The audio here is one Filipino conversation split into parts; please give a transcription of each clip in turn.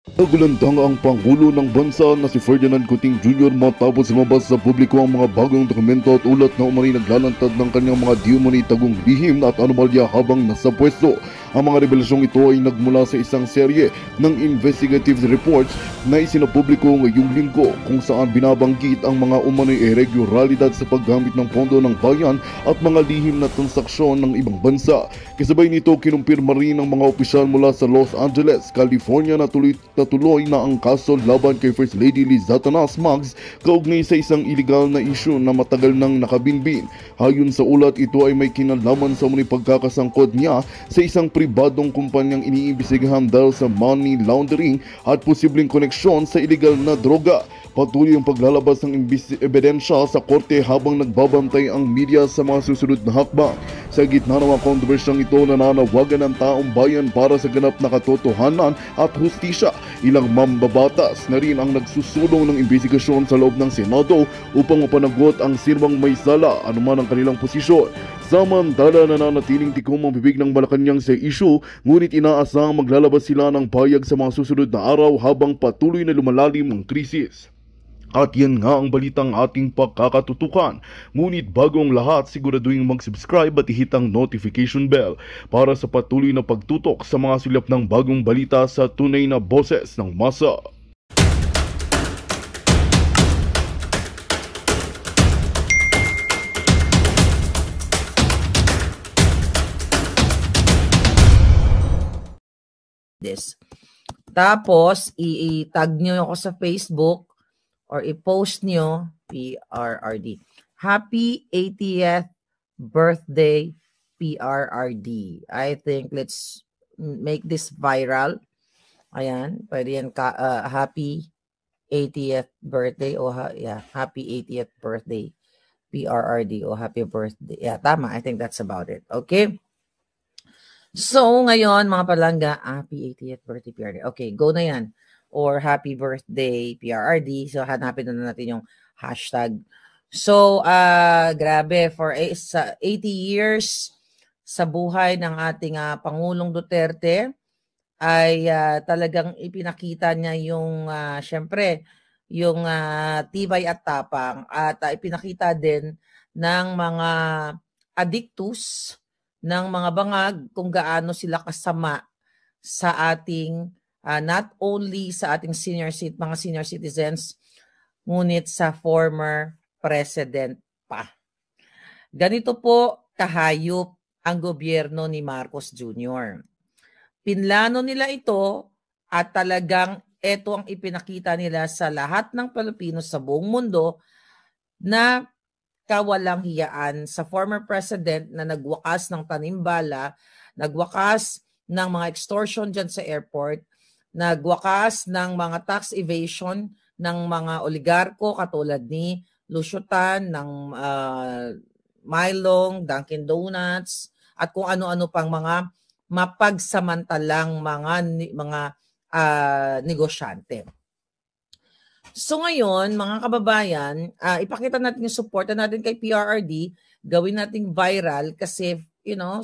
Nagulandang ang Pangulo ng Bansa na si Ferdinand Coting Jr. matapos lumabas sa publiko ang mga bagong dokumento at ulat na umano'y naglalantad ng kanyang mga di umano'y tagong lihim at anomalya habang nasa pwesto. Ang mga revelasyong ito ay nagmula sa isang serye ng investigative reports na isinapubliko ngayong linggo kung saan binabanggit ang mga umano'y irregularidad sa paggamit ng pondo ng bayan at mga lihim na transaksyon ng ibang bansa. Kasabay nito, kinumpirma rin ng mga opisyal mula sa Los Angeles, California na tuloy na ang kaso laban kay First Lady Liz Satanas Maggs kaugnay sa isang illegal na issue na matagal nang nakabinbin. Ayon sa ulat, ito ay may kinalaman sa umano'y pagkakasangkot niya sa isang pribadong kumpanyang iniimbestigahan dahil sa money laundering at posibleng koneksyon sa illegal na droga. Patuloy ang paglalabas ng ebidensya sa korte habang nagbabantay ang media sa mga susunod na hakbang. Sa gitna ng mga kontrobersyang ito, nananawagan ng taong bayan para sa ganap na katotohanan at hustisya. Ilang mambabatas na rin ang nagsusulong ng investigasyon sa loob ng Senado upang mapanagot ang sinumang may sala anuman ang kanilang posisyon. Samantala, nananatiling tikom ang bibig ng Malacanang sa issue, ngunit inaasahang maglalabas sila ng payag sa mga susunod na araw habang patuloy na lumalalim ang krisis. At yan nga ang balitang ating pagkakatutukan. Ngunit bago ang lahat, siguraduhin mag-subscribe at ihit ang notification bell para sa patuloy na pagtutok sa mga sulap ng bagong balita sa tunay na boses ng masa. Tapos, i-tag nyo ako sa Facebook or i-post nyo, PRRD. Happy 80th birthday, PRRD. I think let's make this viral. Ayan, pwede yan happy 80th birthday o happy 80th birthday, PRRD o happy birthday. Yeah, tama. I think that's about it. Okay? So, ngayon, mga palangga, happy 80th birthday, PRRD. Okay, go na yan. Or happy birthday, PRRD. So, hanapin na natin yung hashtag. So, grabe, for 80 years sa buhay ng ating Pangulong Duterte, ay talagang ipinakita niya yung, syempre, yung tibay at tapang. At ipinakita din ng mga addictus, ng mga bangag kung gaano sila kasama sa ating not only sa ating mga senior citizens, ngunit sa former president pa. Ganito po kahayop ang gobyerno ni Marcos Jr. Pinlano nila ito at talagang ito ang ipinakita nila sa lahat ng Pilipino sa buong mundo na kawalang hiyaan sa former president na nagwakas ng tanimbala, nagwakas ng mga extortion dyan sa airport, nagwakas ng mga tax evasion ng mga oligarko katulad ni Lucio Tan, ng Mylong, Dunkin Donuts, at kung ano-ano pang mga mapagsamantalang mga negosyante. So ngayon, mga kababayan, ipakita natin yung suporta natin kay PRRD, gawin nating viral kasi,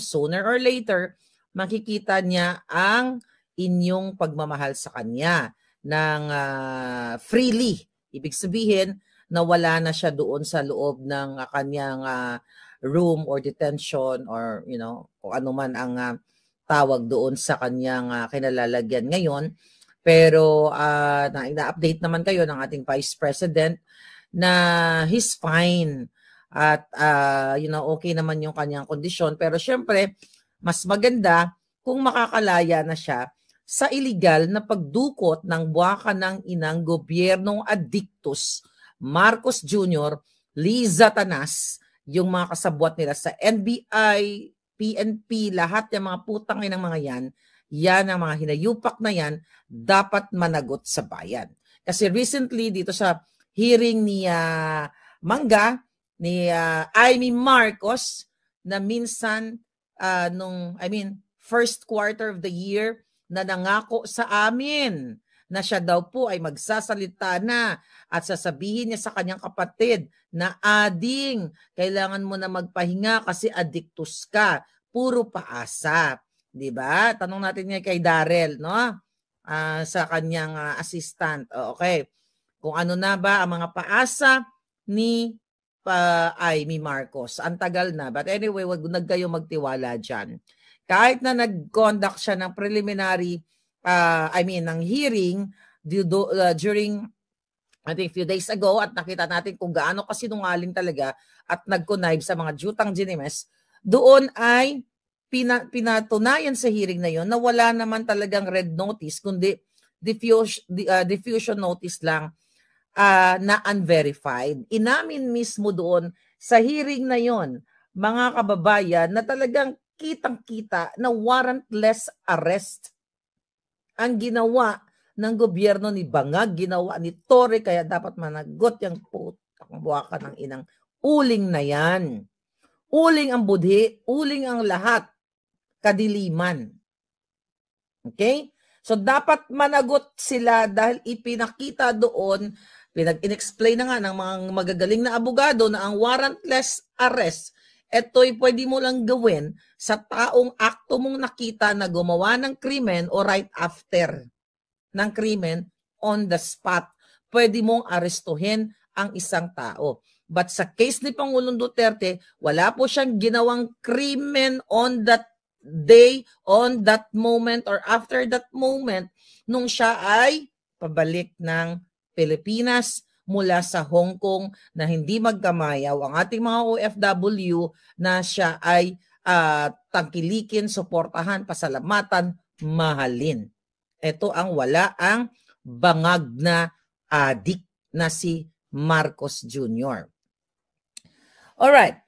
sooner or later, makikita niya ang inyong pagmamahal sa kanya ng freely. Ibig sabihin na wala na siya doon sa loob ng kanyang room or detention or, kung ano man ang tawag doon sa kanyang kinalalagyan ngayon. Pero na-update naman kayo ng ating Vice President na he's fine at okay naman yung kanyang kondisyon. Pero syempre, mas maganda kung makakalaya na siya sa illegal na pagdukot ng buwaka ng inang gobyernong addictus, Marcos Jr., Liz Satanas, yung mga kasabwat nila sa NBI, PNP, lahat ng mga putang inang mga yan ang mga hinayupak na yan, dapat managot sa bayan. Kasi recently, dito sa hearing ni Mangga, ni Amy Marcos, na minsan, first quarter of the year, na nangako sa amin na siya daw po ay magsasalita na at sasabihin niya sa kanyang kapatid na ading, kailangan mo na magpahinga kasi addictus ka. Puro paasa. Diba? Tanong natin niya kay Darrell, no? sa kanyang assistant. Okay. Kung ano na ba ang mga paasa ni Amy Marcos. Ang tagal na. But anyway, wag kayo magtiwala dyan. Kahit na nag-conduct siya ng preliminary, ng hearing during I think few days ago at nakita natin kung gaano kasinungaling talaga at nag-connive sa mga jutang ginimes, doon ay pinatunayan sa hearing na yon na wala naman talagang red notice kundi diffusion notice lang na unverified. Inamin mismo doon sa hearing na yon, mga kababayan, na talagang kitang-kita na warrantless arrest ang ginawa ng gobyerno ni Bangag, ginawa ni Torre, kaya dapat managot yung putang buwaka ng inang uling na yan. Uling ang budhi, uling ang lahat, kadiliman. Okay? So dapat managot sila dahil ipinakita doon, in-explain na nga ng mga magagaling na abogado na ang warrantless arrest, ito'y pwede mo lang gawin sa taong akto mong nakita na gumawa ng krimen o right after ng krimen on the spot. Pwede mong arestuhin ang isang tao. But sa case ni Pangulong Duterte, wala po siyang ginawang krimen on that day, on that moment, or after that moment, nung siya ay pabalik ng Pilipinas mula sa Hong Kong na hindi magkamayaw ang ating mga OFW na siya ay tangkilikin, suportahan, pasalamatan, mahalin. Ito ang wala ang bangag na adik na si Marcos Jr. Alright.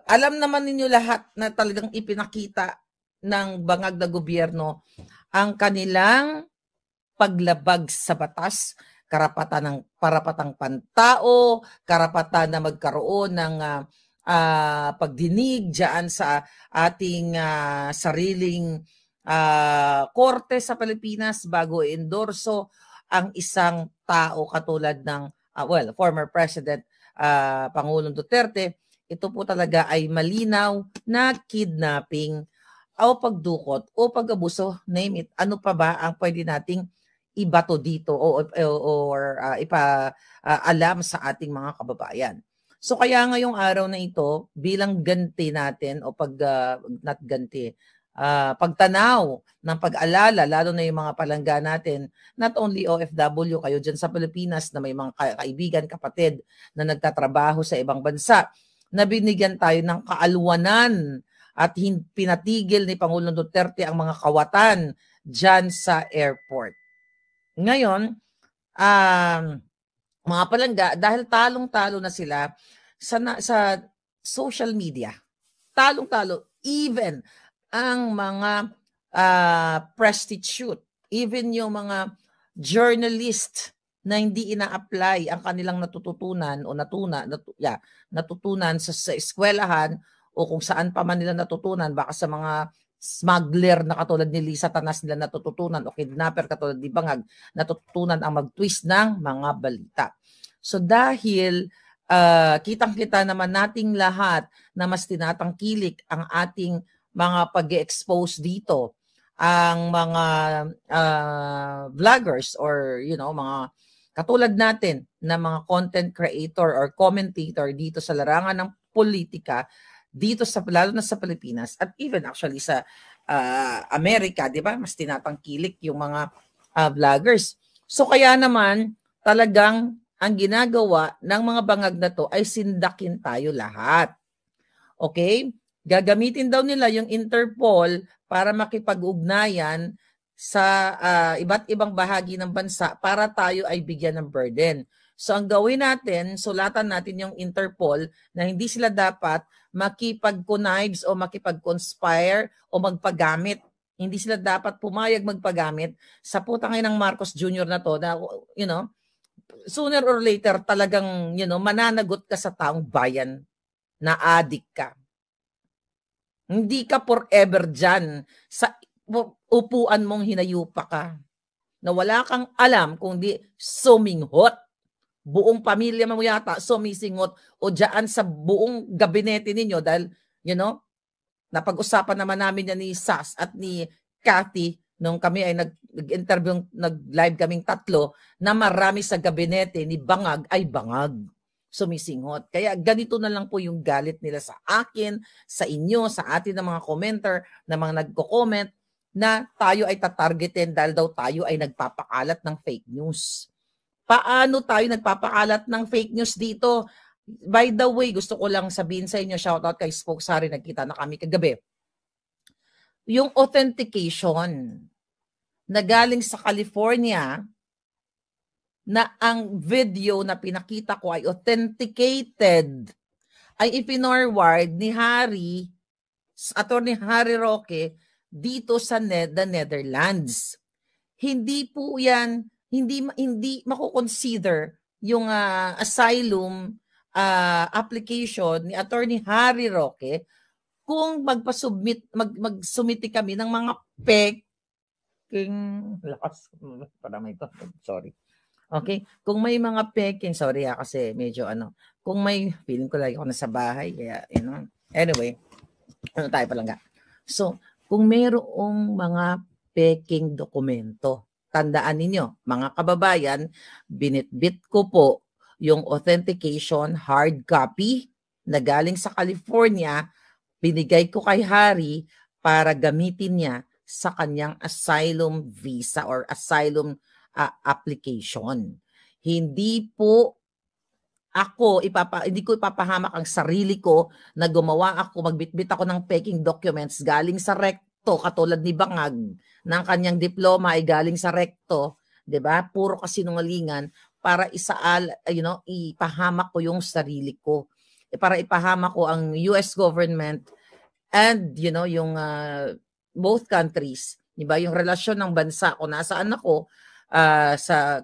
Alam naman ninyo lahat na talagang ipinakita ng bangag na gobyerno ang kanilang paglabag sa batas, karapatang pantao, karapatan na magkaroon ng pagdinig diyan sa ating sariling korte sa Pilipinas bago i-endorso ang isang tao katulad ng former President Pangulong Duterte. Ito po talaga ay malinaw na kidnapping o pagdukot o pag-abuso, name it. Ano pa ba ang pwede nating ibato dito or ipaalam sa ating mga kababayan? So kaya ngayong araw na ito, bilang ganti natin o pagtanaw ng pag-alala, lalo na yung mga palangga natin, not only OFW, kayo dyan sa Pilipinas na may mga kaibigan, kapatid na nagtatrabaho sa ibang bansa, na binigyan tayo ng kaalwanan at pinatigil ni Pangulong Duterte ang mga kawatan dyan sa airport. Ngayon, mga palangga, dahil talong-talo na sila sa social media, talong-talo, even ang mga prostitute, even yung mga journalist na hindi ina-apply ang kanilang natututunan o natutunan sa eskwelahan o kung saan pa man nila natutunan, baka sa mga smuggler na katulad ni Lisa Tanas nila natututunan o kidnapper katulad ni Bangag natututunan ang mag-twist ng mga balita. So dahil kitang-kita naman nating lahat na mas tinatangkilik ang ating mga pag-expose dito, ang mga vloggers or mga katulad natin na mga content creator or commentator dito sa larangan ng politika, dito lalo na sa Pilipinas at even actually sa Amerika, di ba? Mas tinatangkilik yung mga vloggers. So kaya naman talagang ang ginagawa ng mga bangag na to ay sindakin tayo lahat. Okay? Gagamitin daw nila yung Interpol para makipag-ugnayan sa iba't ibang bahagi ng bansa para tayo ay bigyan ng burden. So ang gawin natin, sulatan natin yung Interpol na hindi sila dapat makipag-connives o makipag-conspire o magpagamit. Hindi sila dapat pumayag magpagamit sa putangin ng Marcos Jr. na to na, sooner or later talagang, mananagot ka sa taong bayan na adik ka. Hindi ka forever dyan sa upuan mong hinayupa ka na wala kang alam kung di suminghot. Buong pamilya mo yata sumisingot o dyan sa buong gabinete ninyo dahil, napag-usapan naman namin yan ni Sas at ni Cathy nung kami ay nag-interview, nag-live kaming tatlo, na marami sa gabinete ni Bangag ay bangag, sumisinghot. Kaya ganito na lang po yung galit nila sa akin, sa inyo, sa atin ng mga commenter, na mga nagko-comment, na tayo ay tatargetin dahil daw tayo ay nagpapakalat ng fake news. Paano tayo nagpapakalat ng fake news dito? By the way, gusto ko lang sabihin sa inyo, shoutout kay Spokesari, nagkita na kami kagabi. Yung authentication na galing sa California, na ang video na pinakita ko ay authenticated, ay ipinorward ni Attorney Harry Roque dito sa the Netherlands. Hindi po yan, hindi mako-consider yung asylum application ni Attorney Harry Roque kung mag-submit kami ng mga peking, lakas, parang ito, sorry. Okay? Kung may mga peking, sorry kasi medyo kung may, feeling ko lagi ako nasa bahay, kaya, anyway, tayo palangga. So, kung mayroong mga peking dokumento, tandaan ninyo, mga kababayan, binitbit ko po yung authentication hard copy na galing sa California, binigay ko kay Harry para gamitin niya sa kanyang asylum visa or asylum application. Hindi po ako, hindi ko ipapahamak ang sarili ko na gumawa ako, magbitbit ako ng peking documents galing sa recto, katulad ni Bangag, ng kanyang diploma ay galing sa recto, 'di ba? Puro kasinungalingan para ipahamak ko yung sarili ko. Para ipahamak ko ang US government and yung both countries, 'di ba? Yung relasyon ng bansa kung nasaan ako,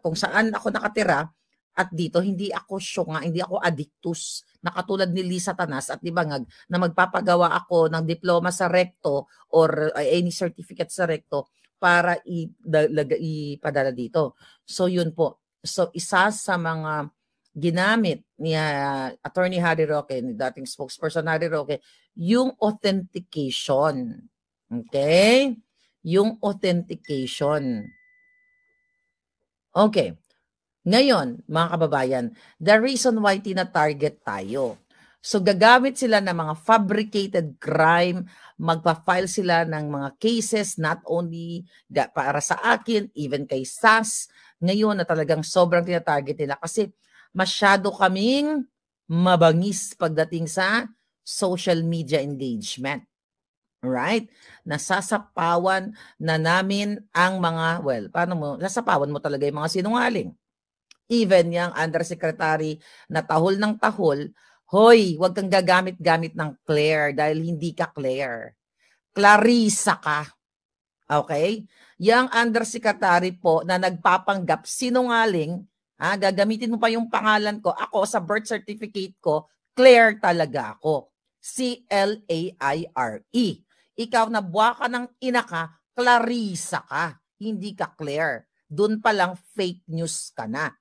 kung saan ako nakatira, at dito hindi ako syunga, hindi ako addictus na katulad ni Lisa Tanas at ni Bangag na magpapagawa ako ng diploma sa recto or any certificate sa recto para ipadala dito. So yun po. So isa sa mga ginamit ni Attorney Harry Roque, ni dating spokesperson Harry Roque, yung authentication. Okay? Yung authentication. Okay. Ngayon, mga kababayan, the reason why tina-target tayo. So gagamit sila ng mga fabricated crime, magpa-file sila ng mga cases not only para sa akin, even kay SAS. Ngayon na talagang sobrang tina-target nila kasi masyado kaming mabangis pagdating sa social media engagement. Right? Nasasapawan na namin ang mga, nasasapawan mo talaga yung mga sinungaling. Even yung undersecretary na tahol ng tahol, hoy, huwag kang gagamit-gamit ng Claire dahil hindi ka Claire. Clarissa ka. Okay? Yung undersecretary po na nagpapanggap sinungaling, gagamitin mo pa yung pangalan ko, ako sa birth certificate ko, Claire talaga ako. C-L-A-I-R-E. Ikaw na buwa ka ng ina ka, Clarissa ka. Hindi ka Claire. Doon pa lang fake news ka na.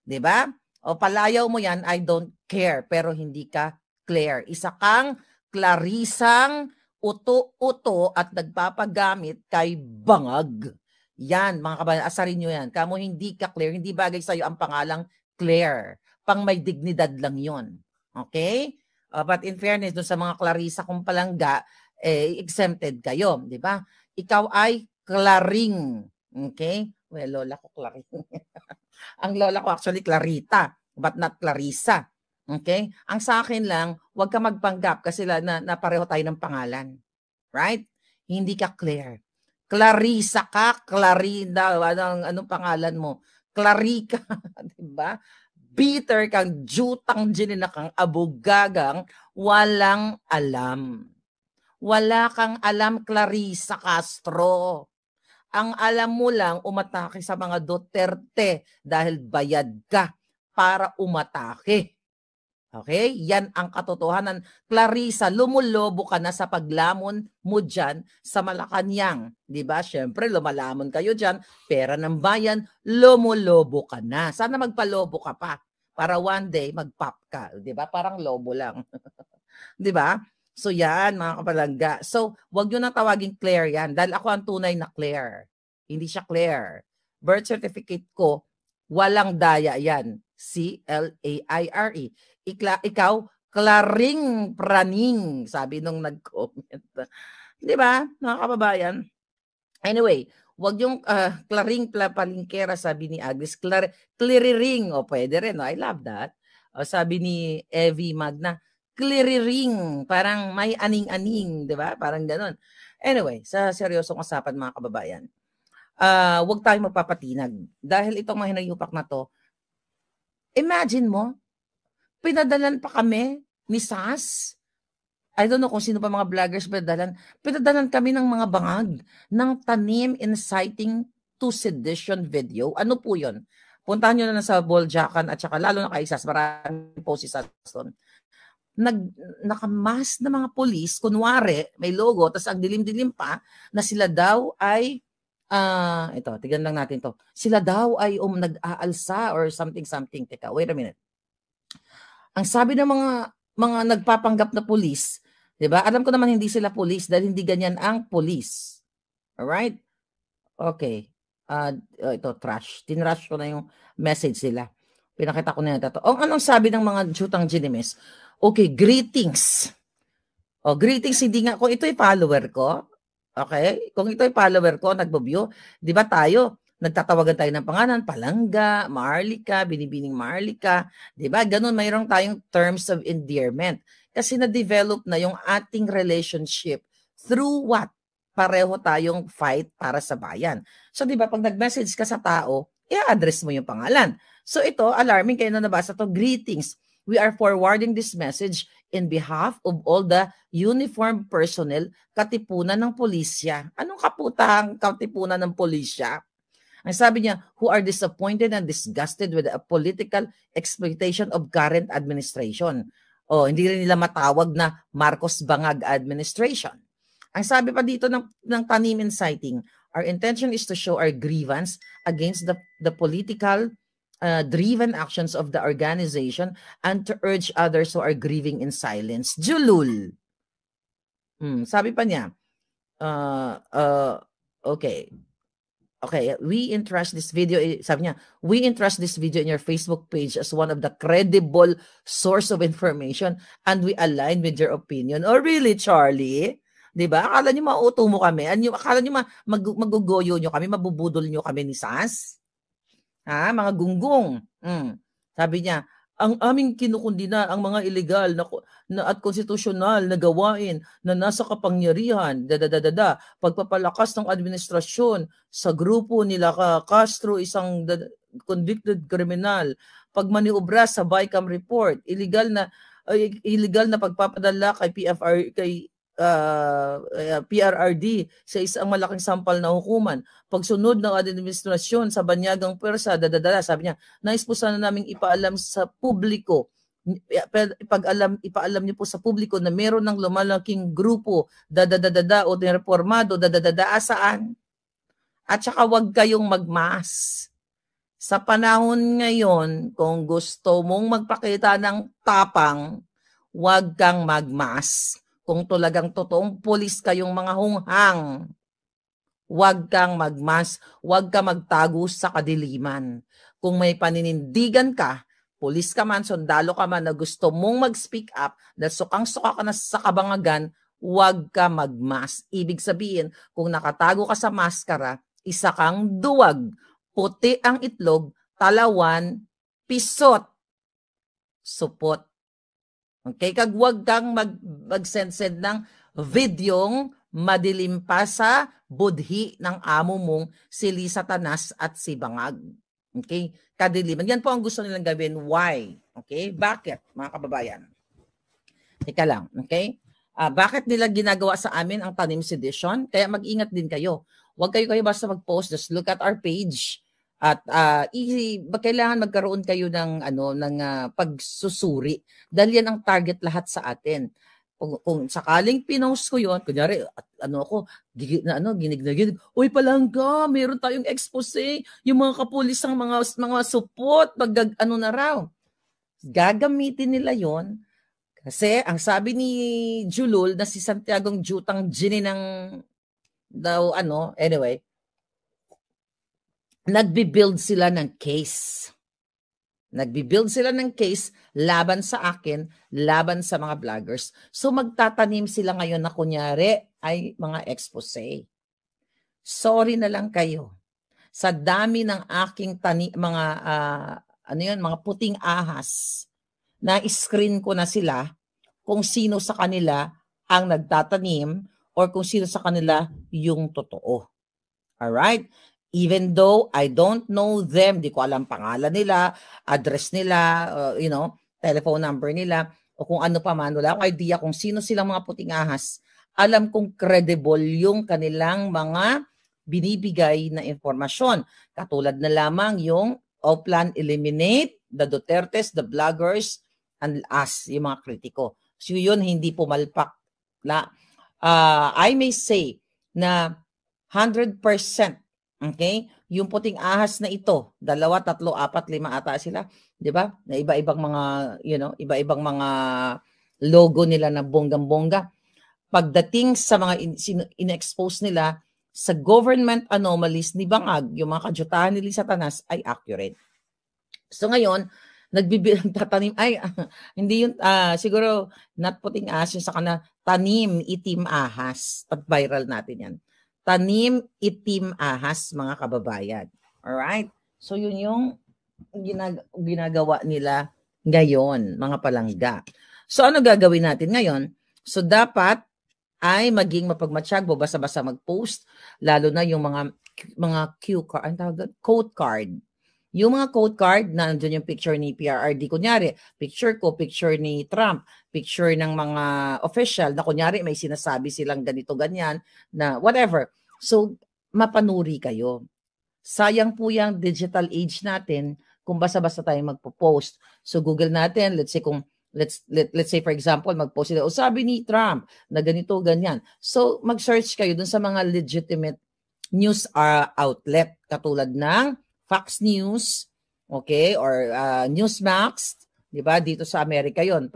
'Di ba? O palayaw mo yan, I don't care, pero hindi ka Claire. Isa kang Clarisang uto-uto at nagpapagamit kay Bangag. Yan, mga kabayan, asarin nyo yan. Kamo hindi ka Claire, hindi bagay sa'yo ang pangalang Claire. Pang may dignidad lang yon. Okay? But in fairness, dun sa mga Clarissa kung palangga, exempted kayo. Di ba? Ikaw ay Claring. Okay? Well, lola ko Claring. Ang lola ko actually Clarita, but not Clarissa. Okay? Ang sa akin lang, huwag ka magpanggap kasi na pareho tayo ng pangalan. Right? Hindi ka Claire. Clarissa ka, Clarina, anong pangalan mo? Clarica, diba? Bitter kang, jutang ginina kang, abugagang, walang alam. Wala kang alam, Clarissa Castro. Ang alam mo lang, umatake sa mga Duterte dahil bayad ka para umatake. Okay? Yan ang katotohanan. Clarissa, lumulobo ka na sa paglamon mo dyan sa Malacanang. Diba? Siyempre, lumalamon kayo dyan. Pera ng bayan, lumulobo ka na. Sana magpalobo ka pa para one day mag-pop ka. Diba? Parang lobo lang. Diba? So yan, mga kapalangga. So, wag nyo na tawaging Claire yan dahil ako ang tunay na Claire. Hindi siya Claire. Birth certificate ko, walang daya yan. C-L-A-I-R-E. Ikaw, Claring Praning, sabi nung nag-comment. Di ba, mga kababayan? Anyway, wag yung Claring Palingkera, sabi ni Agnes. Clearing, o pwede rin. No? I love that. Sabi ni Evie Magna, clearing, parang may aning-aning, di ba? Parang ganun. Anyway, sa seryosong usapan mga kababayan, wag tayong magpapatinag. Dahil itong mga hinayupak na to, imagine mo, pinadalan pa kami ni SAS. I don't know kung sino pa mga vloggers pinadalan kami ng mga bangag ng tanim inciting to sedition video. Ano po yun? Puntahan nyo na sa Boljakan at saka lalo na kay SAS, maraming post si SAS doon. Nakamas na mga polis, kunwari, may logo, tapos ang dilim-dilim pa, na sila daw ay, ito, tignan lang natin to. Sila daw ay nag-aalsa or something. Teka, wait a minute. Ang sabi ng mga nagpapanggap na pulis, 'di ba? Alam ko naman hindi sila pulis dahil hindi ganyan ang pulis. All right? Okay. Ito trash. Tinrash ko na yung message nila. Pinakita ko na ito. Anong sabi ng mga jutang ginimes? Okay, greetings. Greetings, hindi nga kung ito ay follower ko. Okay? Kung ito ay follower ko, nagbo-view, 'di ba tayo? Nagtatawagan tayo ng pangalan, Palangga, Marlica, Binibining Marlica, 'di ba? Ganun, mayroong tayong terms of endearment. Kasi na-develop na yung ating relationship through what? Pareho tayong fight para sa bayan. So 'di ba pag nag-message ka sa tao, i-address mo yung pangalan. So ito, alarming, kayo na nabasa to, greetings. We are forwarding this message in behalf of all the uniformed personnel, katipunan ng pulisya. Anong kaputang katipunan ng pulisya? Ang sabi niya, who are disappointed and disgusted with the political exploitation of current administration. Hindi rin nila matawag na Marcos Bangag administration. Ang sabi pa dito ng tanim inciting, our intention is to show our grievance against the political driven actions of the organization and to urge others who are grieving in silence. Julul. Sabi pa niya, okay, we entrust this video, sabi niya, we entrust this video in your Facebook page as one of the credible source of information and we align with your opinion. Oh, really, Charlie? Diba? Akala niyo mauto mo kami? Akala niyo magugoyo niyo kami, mabubudol niyo kami ni SAS? Ha? Mga gunggong. Sabi niya, ang aming kinukundina ang mga ilegal na at konstitusyonal na gawain na nasa kapangyarihan, pagpapalakas ng administrasyon sa grupo nila Castro, isang convicted criminal, pagmaniobra sa BICAM report, illegal na pagpapadala kay PRRD sa isang malaking sampal na hukuman, pagsunod ng administrasyon sa banyagang pwersa, sabi niya, nais po sana naming ipaalam sa publiko, ipaalam niyo po sa publiko na meron ng lumalaking grupo, o reformado, saan? At saka wag kayong magmas. Sa panahon ngayon, kung gusto mong magpakita ng tapang, wag kang magmas. Kung talagang totoong pulis kayong mga hunghang, huwag kang magmas, huwag ka magtago sa kadiliman. Kung may paninindigan ka, pulis ka man, sundalo ka man na gusto mong mag-speak up, dahil sukang-suka ka na sa kabangagan, huwag ka magmas. Ibig sabihin, kung nakatago ka sa maskara, isa kang duwag, puti ang itlog, talawan, pisot, supot. Okay, kag wag kang mag-send ng videong madilim pa sa budhi ng amo mong si Lisa Tanas at si Bangag. Okay, kadiliman. Yan po ang gusto nilang gawin. Why? Okay, bakit mga kababayan? Teka lang, okay? Bakit nila ginagawa sa amin ang tanim sedition? Kaya mag-ingat din kayo. Huwag kayo basta mag-post. Just look at our page. At kailangan magkaroon kayo ng pagsusuri dahil yan ang target lahat sa atin. Kung sakaling pinost ko yon, kunyari ginig, uy Palangga, meron tayong expose, yung mga kapulisang mga supot, na raw. Gagamitin nila yon kasi ang sabi ni Julul na si Santiago Jutang Gini ng anyway, nagbi-build sila ng case. Nagbi-build sila ng case laban sa akin, laban sa mga vloggers. So magtatanim sila ngayon na kunyari ay mga expose. Sorry na lang kayo. Sa dami ng aking mga mga puting ahas, na screen ko na sila kung sino sa kanila ang nagtatanim or kung sino sa kanila yung totoo. Alright? Even though I don't know them, di ko alam pangalan nila, address nila, telephone number nila, o kung ano pa man, wala akong idea kung sino silang mga puting ahas. Alam kong credible yung kanilang mga binibigay na informasyon. Katulad na lamang yung Oplan eliminate the Dutertes, the vloggers, and us, yung mga kritiko. So yun, hindi pumalpak. I may say na 100%, okay? Yung puting ahas na ito, 2, 3, 4, 5 ata sila, 'di ba? Na iba-ibang mga, iba-ibang mga logo nila na bonggang-bongga. Pagdating sa mga in-expose nila sa government anomalies ni Bangag, yung mga kadyutahan ni Satanas ay accurate. So ngayon, nagtatanim, hindi yun, siguro not puting ahas yung sa kana, tanim, itim ahas. Pag-viral natin yan. Tanim, itim ahas, mga kababayan. Alright? So yun yung ginagawa nila ngayon, mga palangga. So ano gagawin natin ngayon? So dapat ay maging mapagmatsyag, basa-basa mag-post, lalo na yung mga cue card, ang tawag doon, quote card. Yung mga quote card, nandiyan yung picture ni PRRD, kunyari, picture ko, picture ni Trump, picture ng mga official, na kunyari may sinasabi silang ganito, ganyan, na whatever. So, mapanuri kayo. Sayang po yung digital age natin kung basa-basa tayong magpo-post. So, Google natin, let's say let's say for example, mag-post sila, sabi ni Trump na ganito, ganyan. So, mag-search kayo dun sa mga legitimate news outlet katulad ng Fox News, okay, or Newsmax, di ba? Dito sa Amerika yon.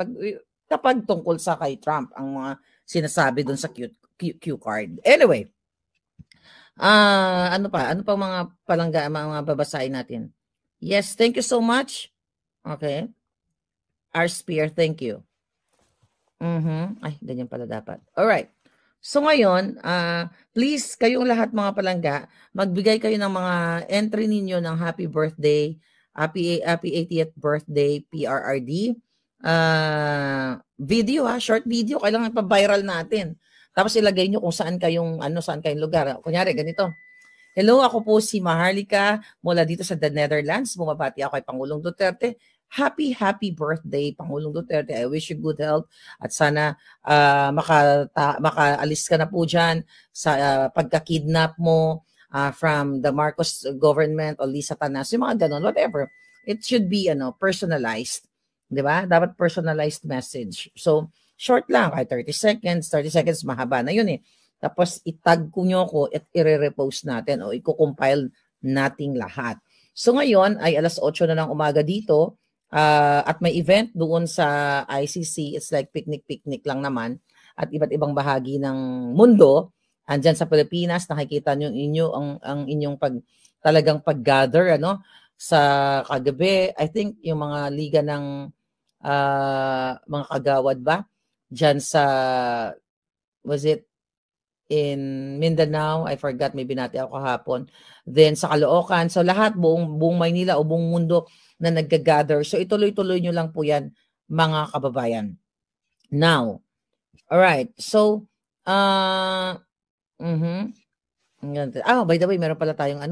Kapag tungkol sa kay Trump, ang mga sinasabi dun sa Q card. Anyway, ano pa mga palangga, mga babasahin natin? Yes, thank you so much. Okay. Our spear, thank you. Ay, ganyan pala dapat. Alright. So ngayon, please, kayong lahat mga palangga, magbigay kayo ng mga entry ninyo ng happy birthday, happy 80th birthday, PRRD. Video short video, kailangan pa-viral natin. Tapos ilagay nyo kung saan kayong lugar. Kunyari, ganito. Hello, ako po si Maharlika mula dito sa The Netherlands. Bumabati ako kay Pangulong Duterte. Happy birthday, Pangulong Duterte. I wish you good health at sana makaalis ka na po dyan sa pagka-kidnap mo from the Marcos government o Lisa Tanas, yung mga ganon, whatever. It should be personalized. Di ba? Dapat personalized message. So, short lang, kahit 30 seconds, mahaba na yun eh. Tapos itag ko nyo ko at i-repost natin o i-compile nating lahat. So ngayon ay 8:00 na ng umaga dito at may event doon sa ICC. It's like picnic lang naman at iba't ibang bahagi ng mundo. Andyan sa Pilipinas, nakikita nyo ang inyong talagang pag-gather sa kagabi. I think yung mga liga ng mga kagawad ba? Dyan sa, was it in Mindanao, I forgot, maybe natin ako kahapon. Then sa Caloocan, so lahat, buong Maynila o buong mundo na nag-gather. So ituloy-tuloy nyo lang po yan, mga kababayan. Now, alright, so, by the way, meron pala tayong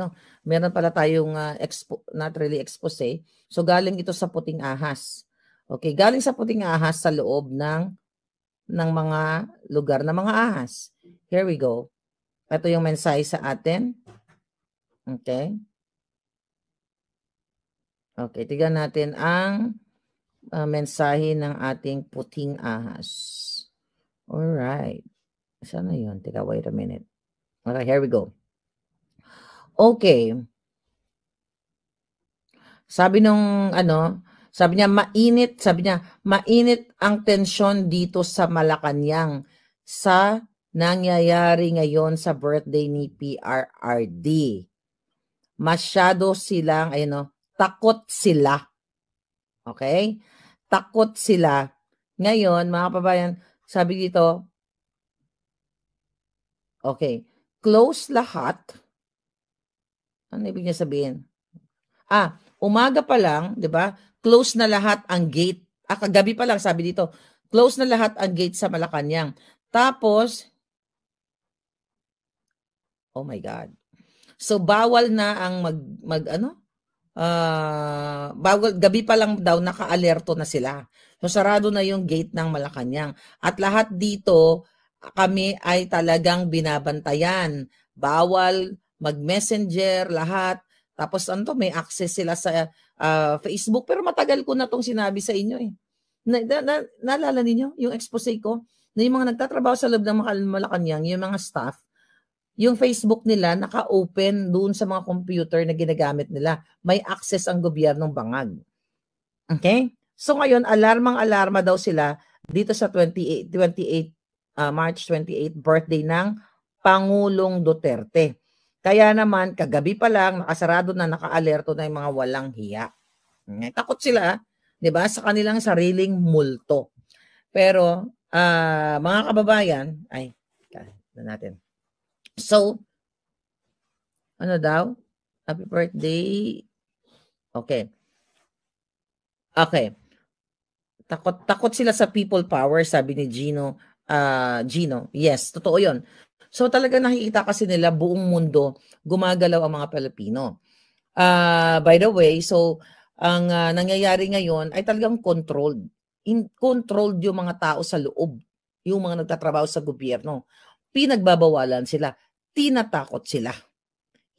not really expose. So galing ito sa puting ahas. Okay, galing sa puting ahas sa loob ng mga lugar ng mga ahas. Here we go. Ito yung mensahe sa atin. Okay. Okay, tignan natin ang mensahe ng ating puting ahas. Alright. Saan na yun? Teka, wait a minute. Okay, here we go. Okay. Sabi niya, mainit ang tensyon dito sa Malacanang sa nangyayari ngayon sa birthday ni PRRD. masyado silang, takot sila. Okay? Takot sila. Ngayon, mga kababayan, sabi dito, okay, close lahat. Ano ibig niya sabihin? Umaga pa lang, 'di ba? Close na lahat ang gate. Kagabi pa lang sabi dito, close na lahat ang gate sa Malacanang. Tapos, oh my God. So bawal na ang bawal, gabi pa lang daw naka-alerto na sila. So sarado na yung gate ng Malacanang. At lahat dito kami ay talagang binabantayan. Bawal mag-messenger, lahat. Tapos may access sila sa Facebook. Pero matagal ko na itong sinabi sa inyo eh. Naalala ninyo yung expose ko? Na yung mga nagtatrabaho sa loob ng Malacanang, yung mga staff, yung Facebook nila naka-open doon sa mga computer na ginagamit nila. May access ang gobyernong bangag. Okay? So ngayon, alarmang-alarma daw sila dito sa March 28 birthday ng Pangulong Duterte. Kaya naman, kagabi pa lang, nakasarado na, naka-alerto na yung mga walang hiya. Takot sila, di ba, sa kanilang sariling multo. Pero, mga kababayan, natin. So, ano daw? Happy birthday. Okay. Okay. Takot sila sa people power, sabi ni Gino. Yes, totoo yun. So talaga nakikita kasi nila buong mundo gumagalaw ang mga Pilipino. By the way, so ang nangyayari ngayon ay talagang controlled. Controlled yung mga tao sa loob, yung mga nagtatrabaho sa gobyerno. Pinagbabawalan sila, tinatakot sila.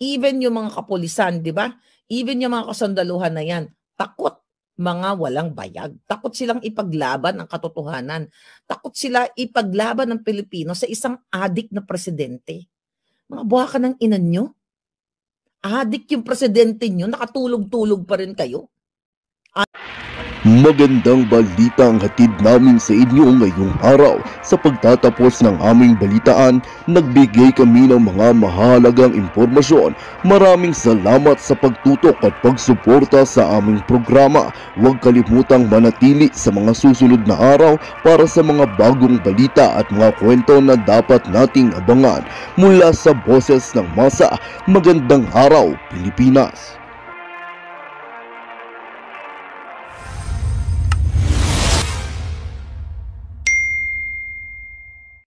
Even yung mga kapulisan, di ba? Even yung mga kasandaluhan na yan, takot. Mga walang bayag. Takot silang ipaglaban ang katotohanan. Takot sila ipaglaban ng Pilipino sa isang adik na presidente. Mga buha ka ng ina nyo. Adik yung presidente nyo, nakatulog-tulog pa rin kayo. Magandang balita ang hatid namin sa inyo ngayong araw. Sa pagtatapos ng aming balitaan, nagbigay kami ng mga mahalagang impormasyon. Maraming salamat sa pagtutok at pagsuporta sa aming programa. Huwag kalimutang manatili sa mga susunod na araw para sa mga bagong balita at mga kwento na dapat nating abangan. Mula sa Boses ng Masa, magandang araw, Pilipinas!